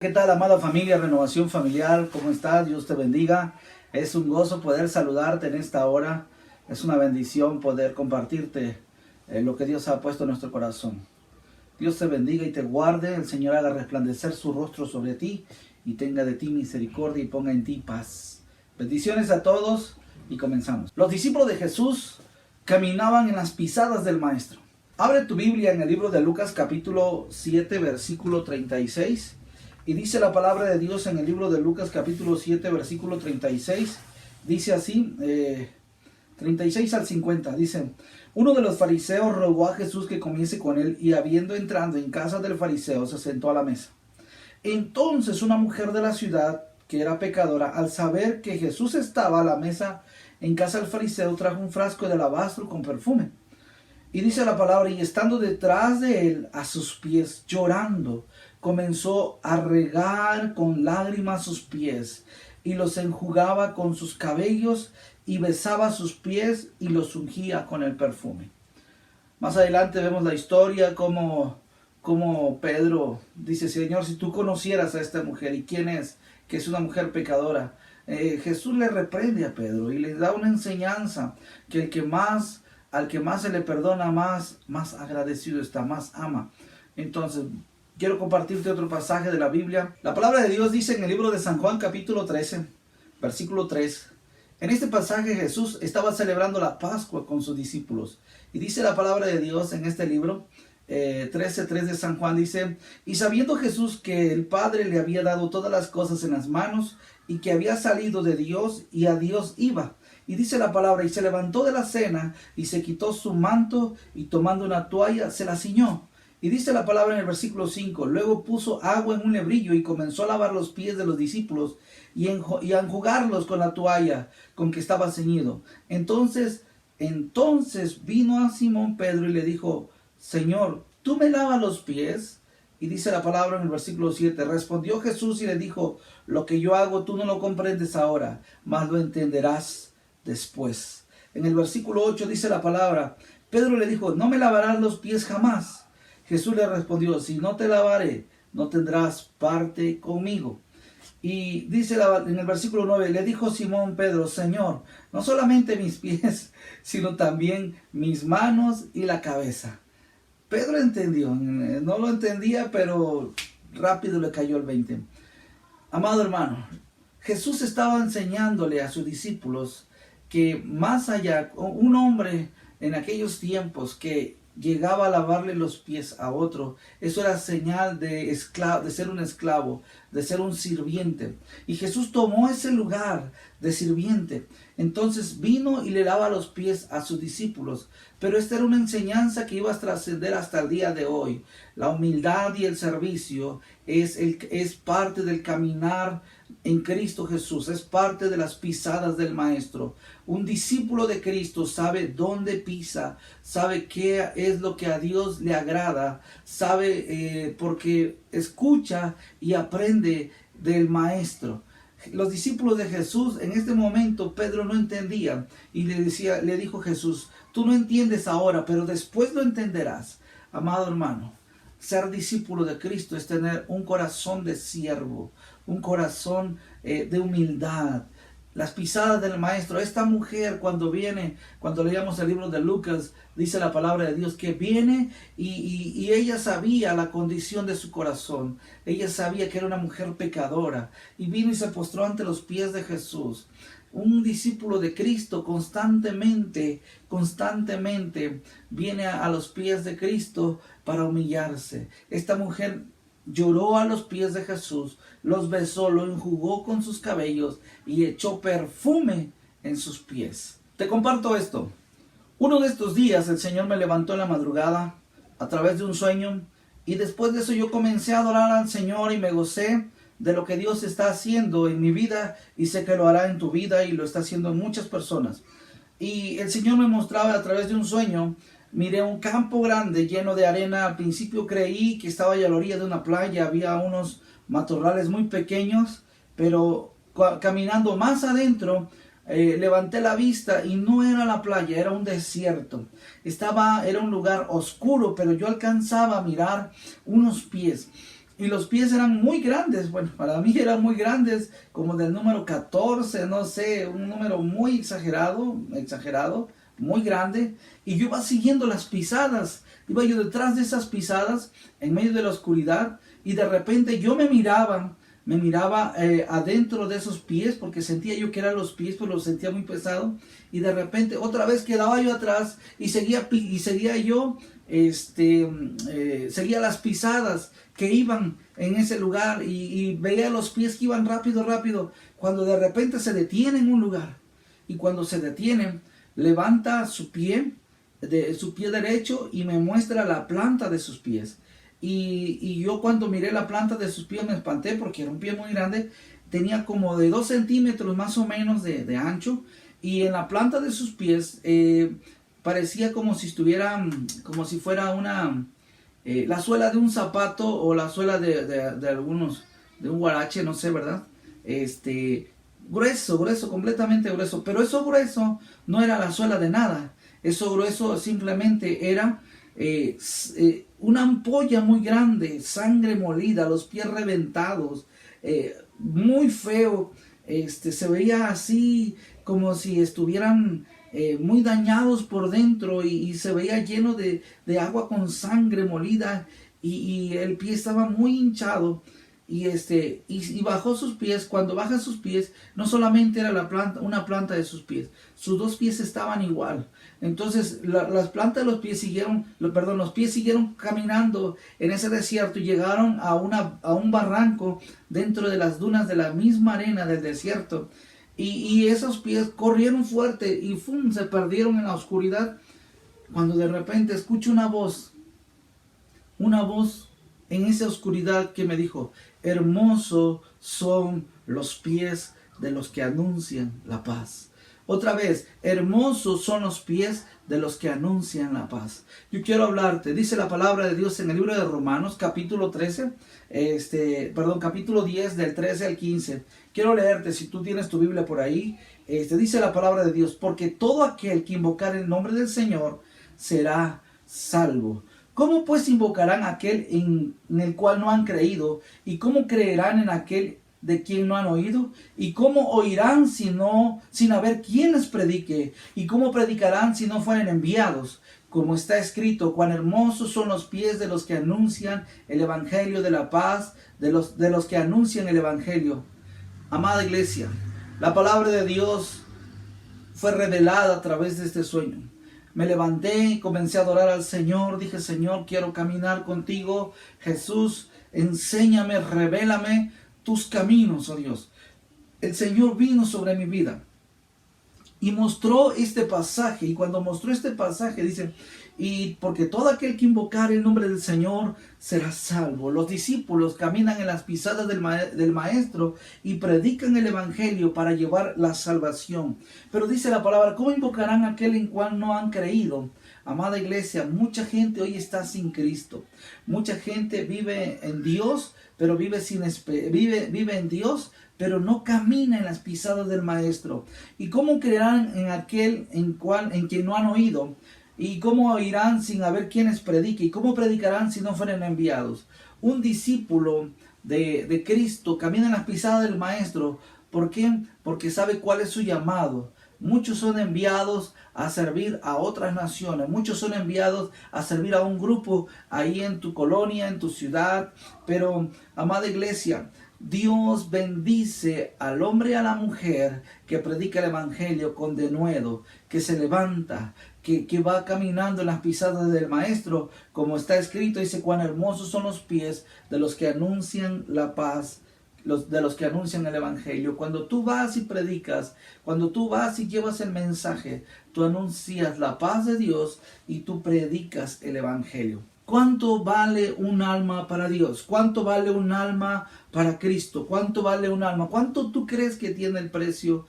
¿Qué tal, amada familia, Renovación Familiar? ¿Cómo estás? Dios te bendiga. Es un gozo poder saludarte en esta hora. Es una bendición poder compartirte lo que Dios ha puesto en nuestro corazón. Dios te bendiga y te guarde. El Señor haga resplandecer su rostro sobre ti y tenga de ti misericordia y ponga en ti paz. Bendiciones a todos y comenzamos. Los discípulos de Jesús caminaban en las pisadas del Maestro. Abre tu Biblia en el libro de Lucas capítulo 7, versículo 36. Y dice la palabra de Dios en el libro de Lucas capítulo 7, versículo 36. Dice así, 36 al 50. Dice: uno de los fariseos rogó a Jesús que comiese con él, y habiendo entrado en casa del fariseo, se sentó a la mesa. Entonces una mujer de la ciudad, que era pecadora, al saber que Jesús estaba a la mesa en casa del fariseo, trajo un frasco de alabastro con perfume. Y dice la palabra: y estando detrás de él, a sus pies, llorando, comenzó a regar con lágrimas sus pies, y los enjugaba con sus cabellos, y besaba sus pies, y los ungía con el perfume. Más adelante vemos la historia como Pedro dice: Señor, si tú conocieras a esta mujer, ¿y quién es? Que es una mujer pecadora. Jesús le reprende a Pedro y le da una enseñanza, que al que más se le perdona, más agradecido está, más ama. Entonces, quiero compartirte otro pasaje de la Biblia. La palabra de Dios dice en el libro de San Juan capítulo 13, versículo 3. En este pasaje Jesús estaba celebrando la Pascua con sus discípulos. Y dice la palabra de Dios en este libro, 13:3 de San Juan, dice: y sabiendo Jesús que el Padre le había dado todas las cosas en las manos, y que había salido de Dios y a Dios iba. Y dice la palabra: y se levantó de la cena, y se quitó su manto, y tomando una toalla, se la ciñó. Y dice la palabra en el versículo 5: luego puso agua en un lebrillo, y comenzó a lavar los pies de los discípulos, y a enjugarlos con la toalla con que estaba ceñido. Entonces vino a Simón Pedro y le dijo: Señor, ¿tú me lavas los pies? Y dice la palabra en el versículo 7: respondió Jesús y le dijo: lo que yo hago tú no lo comprendes ahora, mas lo entenderás después. En el versículo 8 dice la palabra: Pedro le dijo: no me lavarás los pies jamás. Jesús le respondió: si no te lavaré, no tendrás parte conmigo. Y dice en el versículo 9: le dijo Simón Pedro: Señor, no solamente mis pies, sino también mis manos y la cabeza. Pedro entendió, no lo entendía, pero rápido le cayó el 20. Amado hermano, Jesús estaba enseñándole a sus discípulos que más allá, un hombre en aquellos tiempos que llegaba a lavarle los pies a otro, eso era señal de ser un esclavo, de ser un sirviente. Y Jesús tomó ese lugar de sirviente. Entonces vino y le lava los pies a sus discípulos. Pero esta era una enseñanza que iba a trascender hasta el día de hoy. La humildad y el servicio es parte del caminar en Cristo Jesús, es parte de las pisadas del Maestro. Un discípulo de Cristo sabe dónde pisa, sabe qué es lo que a Dios le agrada, sabe porque escucha y aprende del Maestro. Los discípulos de Jesús en este momento, Pedro no entendía, y le dijo Jesús: tú no entiendes ahora, pero después lo entenderás. Amado hermano, ser discípulo de Cristo es tener un corazón de siervo, un corazón de humildad. Las pisadas del Maestro. Esta mujer, cuando leíamos el libro de Lucas, dice la palabra de Dios que viene y ella sabía la condición de su corazón. Ella sabía que era una mujer pecadora, y vino y se postró ante los pies de Jesús. Un discípulo de Cristo constantemente viene a los pies de Cristo para humillarse. Esta mujer lloró a los pies de Jesús, los besó, lo enjugó con sus cabellos y echó perfume en sus pies. Te comparto esto. Uno de estos días el Señor me levantó en la madrugada a través de un sueño, y después de eso yo comencé a adorar al Señor y me gocé de lo que Dios está haciendo en mi vida, y sé que lo hará en tu vida y lo está haciendo en muchas personas. Y el Señor me mostraba a través de un sueño. Miré un campo grande lleno de arena. Al principio creí que estaba ya a la orilla de una playa. Había unos matorrales muy pequeños, pero caminando más adentro, levanté la vista y no era la playa, era un desierto. Era un lugar oscuro, pero yo alcanzaba a mirar unos pies. y los pies eran muy grandes. Bueno, para mí eran muy grandes, como del número 14, no sé, un número muy exagerado, muy grande. Y yo iba siguiendo las pisadas, iba yo detrás de esas pisadas, en medio de la oscuridad, y de repente yo me miraba adentro de esos pies, porque sentía yo que eran los pies, pero los sentía muy pesado, y de repente otra vez quedaba yo atrás y seguía yo, seguía las pisadas que iban en ese lugar, y veía los pies que iban rápido, cuando de repente se detiene en un lugar, y cuando se detienen, levanta su pie derecho y me muestra la planta de sus pies. Y yo cuando miré la planta de sus pies me espanté, porque era un pie muy grande, tenía como de 2 centímetros más o menos de ancho, y en la planta de sus pies parecía como si fuera la suela de un zapato, o la suela de un guarache, no sé, ¿verdad? Grueso, completamente grueso, pero eso grueso no era la suela de nada, eso grueso simplemente era una ampolla muy grande, sangre molida, los pies reventados, muy feo. Se veía así como si estuvieran muy dañados por dentro, y se veía lleno de agua con sangre molida, y el pie estaba muy hinchado. Y bajó sus pies. Cuando baja sus pies, no solamente era una planta de sus pies, sus 2 pies estaban igual. Entonces las plantas de los pies los pies siguieron caminando en ese desierto, y llegaron a un barranco dentro de las dunas de la misma arena del desierto. Y esos pies corrieron fuerte y ¡fum!, se perdieron en la oscuridad, cuando de repente escucho una voz en esa oscuridad que me dijo: hermosos son los pies de los que anuncian la paz. Otra vez, hermosos son los pies de los que anuncian la paz. Yo quiero hablarte, dice la palabra de Dios en el libro de Romanos, capítulo 10, del 13 al 15. Quiero leerte, si tú tienes tu Biblia por ahí. Dice la palabra de Dios: porque todo aquel que invocar el nombre del Señor será salvo. ¿Cómo pues invocarán a aquel en el cual no han creído? ¿Y cómo creerán en aquel de quien no han oído? ¿Y cómo oirán sin haber quien les predique? ¿Y cómo predicarán si no fueren enviados? Como está escrito: cuán hermosos son los pies de los que anuncian el evangelio de la paz, de los que anuncian el evangelio. Amada iglesia, la palabra de Dios fue revelada a través de este sueño. Me levanté y comencé a adorar al Señor. Dije: Señor, quiero caminar contigo. Jesús, enséñame, revélame tus caminos, oh Dios. El Señor vino sobre mi vida y mostró este pasaje. Y cuando mostró este pasaje, dice: y porque todo aquel que invocar el nombre del Señor será salvo. Los discípulos caminan en las pisadas del Maestro y predican el Evangelio para llevar la salvación. Pero dice la palabra: ¿cómo invocarán a aquel en cual no han creído? Amada iglesia, mucha gente hoy está sin Cristo. Mucha gente vive en Dios, pero vive en Dios, pero no camina en las pisadas del Maestro. ¿Y cómo creerán en aquel en quien no han oído? ¿Y cómo oirán sin haber quienes predique? ¿Y cómo predicarán si no fueren enviados? Un discípulo de Cristo camina en las pisadas del Maestro. ¿Por qué? Porque sabe cuál es su llamado. Muchos son enviados a servir a otras naciones. Muchos son enviados a servir a un grupo ahí en tu colonia, en tu ciudad. Pero, amada iglesia, Dios bendice al hombre y a la mujer que predica el evangelio con denuedo, que se levanta, que va caminando en las pisadas del Maestro, como está escrito. Dice: cuán hermosos son los pies de los que anuncian la paz, de los que anuncian el evangelio. Cuando tú vas y predicas, cuando tú vas y llevas el mensaje, tú anuncias la paz de Dios y tú predicas el evangelio. ¿Cuánto vale un alma para Dios? ¿Cuánto vale un alma para Cristo? ¿Cuánto vale un alma? ¿Cuánto tú crees que tiene el precio?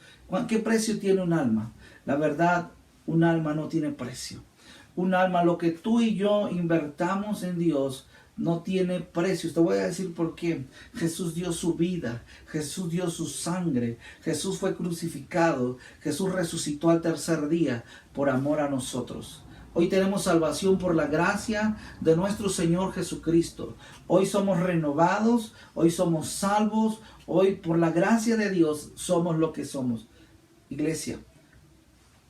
¿Qué precio tiene un alma? La verdad, un alma no tiene precio. Un alma, lo que tú y yo invertamos en Dios, no tiene precio. Te voy a decir por qué. Jesús dio su vida, Jesús dio su sangre, Jesús fue crucificado, Jesús resucitó al tercer día por amor a nosotros. Hoy tenemos salvación por la gracia de nuestro Señor Jesucristo. Hoy somos renovados, hoy somos salvos, hoy por la gracia de Dios somos lo que somos. Iglesia,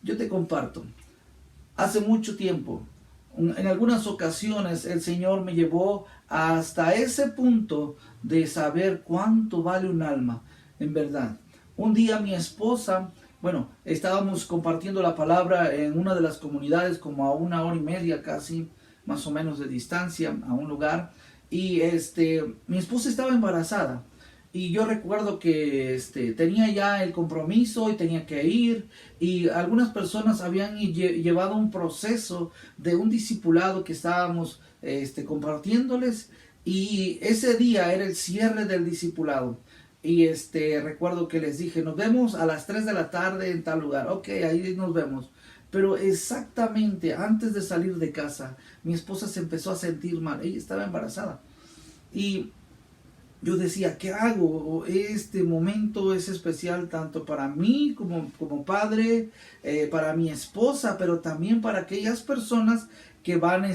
yo te comparto, hace mucho tiempo, en algunas ocasiones el Señor me llevó hasta ese punto de saber cuánto vale un alma, en verdad. Un día mi esposa, estábamos compartiendo la palabra en una de las comunidades como a 1 hora y media casi, más o menos de distancia, a un lugar. Y mi esposa estaba embarazada. Y yo recuerdo que tenía ya el compromiso y tenía que ir. Y algunas personas habían llevado un proceso de un discipulado que estábamos compartiéndoles. Y ese día era el cierre del discipulado. Y recuerdo que les dije, nos vemos a las 3 de la tarde en tal lugar. Ok, ahí nos vemos. Pero exactamente antes de salir de casa, mi esposa se empezó a sentir mal. Ella estaba embarazada. Y yo decía, ¿qué hago? Este momento es especial tanto para mí como padre, para mi esposa, pero también para aquellas personas que van,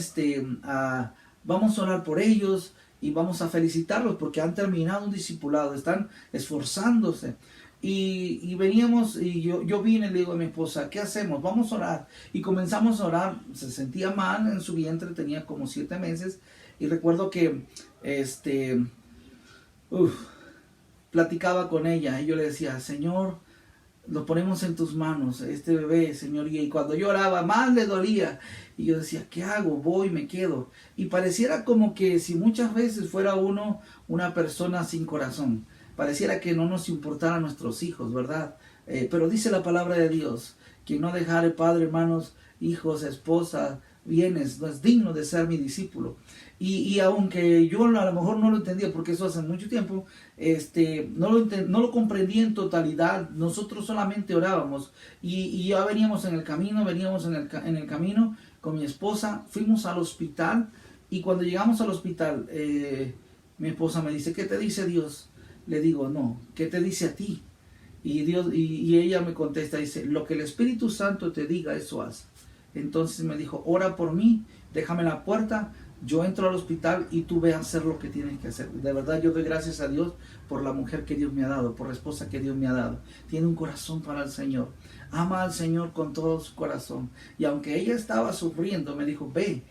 vamos a orar por ellos. Y vamos a felicitarlos porque han terminado un discipulado, están esforzándose. Y veníamos, y yo vine y le digo a mi esposa, ¿qué hacemos? Vamos a orar. Y comenzamos a orar. Se sentía mal en su vientre, tenía como 7 meses. Y recuerdo que platicaba con ella y yo le decía, Señor, lo ponemos en tus manos, este bebé, Señor. Y cuando yo oraba, más le dolía. Y yo decía, ¿qué hago? Voy, me quedo. Y pareciera como que si muchas veces fuera uno una persona sin corazón. Pareciera que no nos importaran nuestros hijos, ¿verdad? Pero dice la palabra de Dios, que no dejare padre, hermanos, hijos, esposa, bienes, no es digno de ser mi discípulo. Y aunque yo a lo mejor no lo entendía, porque eso hace mucho tiempo, no lo comprendí en totalidad. Nosotros solamente orábamos y ya veníamos en el camino con mi esposa, fuimos al hospital y cuando llegamos al hospital, mi esposa me dice, ¿qué te dice Dios? Le digo, no, ¿qué te dice a ti? Y ella me contesta, dice, lo que el Espíritu Santo te diga, eso haz. Entonces me dijo, ora por mí, déjame en la puerta, yo entro al hospital y tú ve a hacer lo que tienes que hacer. De verdad yo doy gracias a Dios por la mujer que Dios me ha dado, por la esposa que Dios me ha dado. Tiene un corazón para el Señor, ama al Señor con todo su corazón. Y aunque ella estaba sufriendo, me dijo, ve,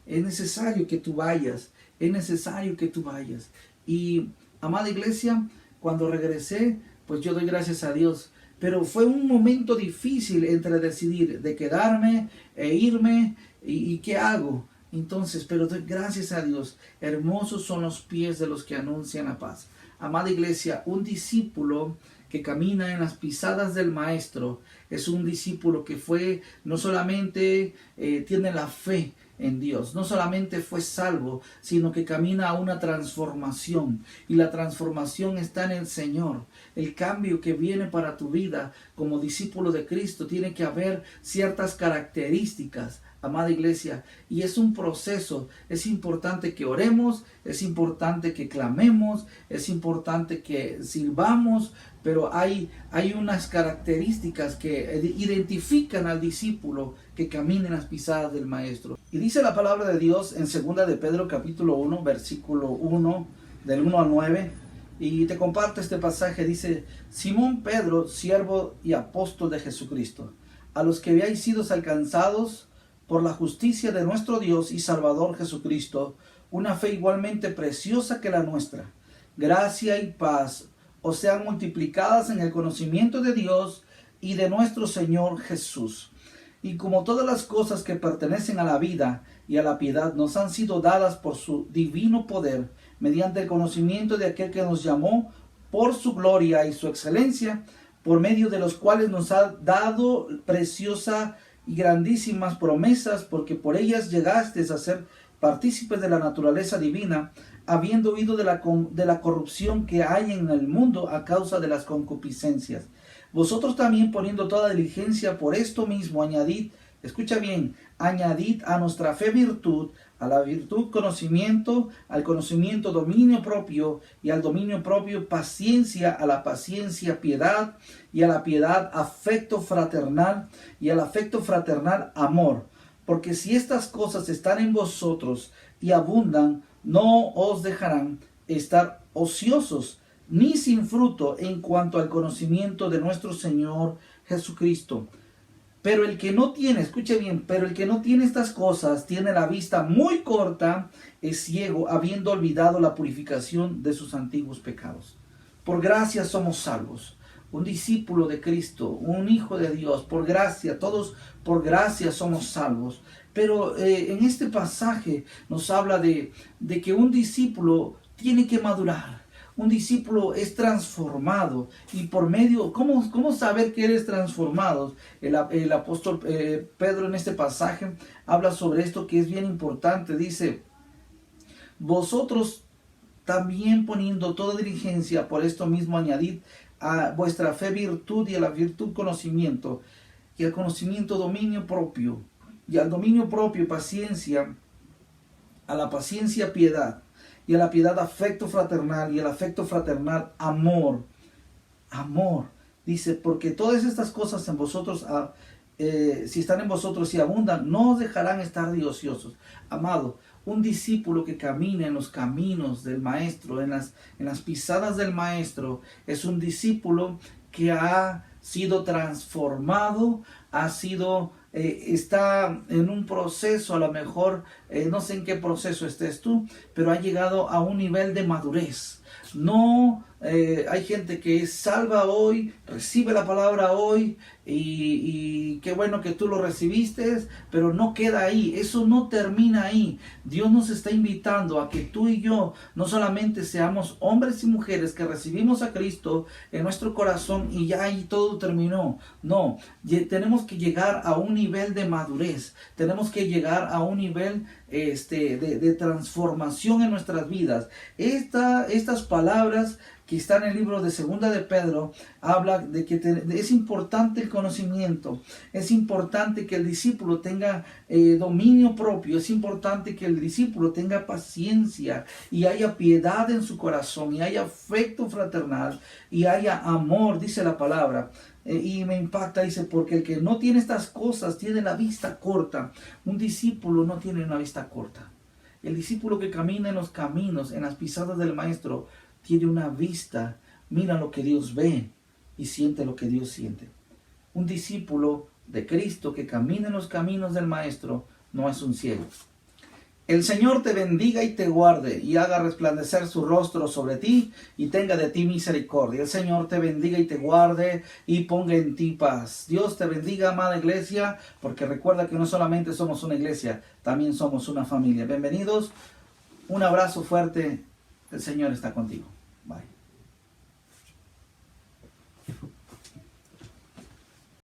es necesario que tú vayas, es necesario que tú vayas. Y amada iglesia, cuando regresé, pues yo doy gracias a Dios. Pero fue un momento difícil entre decidir de quedarme e irme y qué hago. Entonces, pero doy gracias a Dios. Hermosos son los pies de los que anuncian la paz. Amada iglesia, un discípulo que camina en las pisadas del Maestro es un discípulo que no solamente tiene la fe en Dios, no solamente fue salvo, sino que camina a una transformación, y la transformación está en el Señor. El cambio que viene para tu vida como discípulo de Cristo tiene que haber ciertas características, amada iglesia, y es un proceso. Es importante que oremos, es importante que clamemos, es importante que sirvamos, pero hay unas características que identifican al discípulo que camina en las pisadas del Maestro. Y dice la palabra de Dios en 2 de Pedro capítulo 1, versículo 1, del 1 al 9, y te comparto este pasaje. Dice, Simón Pedro, siervo y apóstol de Jesucristo, a los que habéis sido alcanzados por la justicia de nuestro Dios y Salvador Jesucristo, una fe igualmente preciosa que la nuestra. Gracia y paz os sean multiplicadas en el conocimiento de Dios y de nuestro Señor Jesús. Y como todas las cosas que pertenecen a la vida y a la piedad nos han sido dadas por su divino poder, mediante el conocimiento de aquel que nos llamó por su gloria y su excelencia, por medio de los cuales nos ha dado preciosa y grandísimas promesas, porque por ellas llegastes a ser partícipes de la naturaleza divina, habiendo huido de la corrupción que hay en el mundo a causa de las concupiscencias. Vosotros también, poniendo toda diligencia por esto mismo, añadid, escucha bien, añadid a nuestra fe virtud, a la virtud conocimiento, al conocimiento dominio propio, y al dominio propio paciencia, a la paciencia piedad, y a la piedad afecto fraternal, y al afecto fraternal amor. porque si estas cosas están en vosotros y abundan, no os dejarán estar ociosos ni sin fruto en cuanto al conocimiento de nuestro Señor Jesucristo. Pero el que no tiene, escuche bien, pero el que no tiene estas cosas tiene la vista muy corta, es ciego, habiendo olvidado la purificación de sus antiguos pecados. Por gracia somos salvos. Un discípulo de Cristo, un hijo de Dios, por gracia, todos por gracia somos salvos. Pero en este pasaje nos habla de que un discípulo tiene que madurar. Un discípulo es transformado y por medio, ¿cómo saber que eres transformado? El apóstol Pedro en este pasaje habla sobre esto que es bien importante. Dice, vosotros también poniendo toda diligencia, por esto mismo añadid a vuestra fe virtud y a la virtud conocimiento y al conocimiento dominio propio y al dominio propio paciencia, a la paciencia piedad y a la piedad afecto fraternal y al afecto fraternal amor. Amor. Dice, porque todas estas cosas en vosotros, si están en vosotros y abundan, no os dejarán estar de ociosos. Amado, un discípulo que camina en los caminos del maestro, en las pisadas del maestro, es un discípulo que ha sido transformado, está en un proceso, a lo mejor, no sé en qué proceso estés tú, pero ha llegado a un nivel de madurez. No, hay gente que es salva hoy, recibe la palabra hoy y qué bueno que tú lo recibiste, pero no queda ahí, eso no termina ahí. Dios nos está invitando a que tú y yo no solamente seamos hombres y mujeres que recibimos a Cristo en nuestro corazón y ya ahí todo terminó. No, tenemos que llegar a un nivel de madurez, tenemos que llegar a un nivel de transformación en nuestras vidas. Estas palabras que está en el libro de Segunda de Pedro, habla de que es importante el conocimiento, es importante que el discípulo tenga dominio propio, es importante que el discípulo tenga paciencia y haya piedad en su corazón y haya afecto fraternal y haya amor, dice la palabra. Y me impacta, dice, porque el que no tiene estas cosas tiene la vista corta. Un discípulo no tiene una vista corta. El discípulo que camina en los caminos, en las pisadas del maestro, tiene una vista, mira lo que Dios ve y siente lo que Dios siente. Un discípulo de Cristo que camina en los caminos del Maestro no es un ciego. El Señor te bendiga y te guarde y haga resplandecer su rostro sobre ti y tenga de ti misericordia. El Señor te bendiga y te guarde y ponga en ti paz. Dios te bendiga, amada iglesia, porque recuerda que no solamente somos una iglesia, también somos una familia. Bienvenidos, un abrazo fuerte, el Señor está contigo.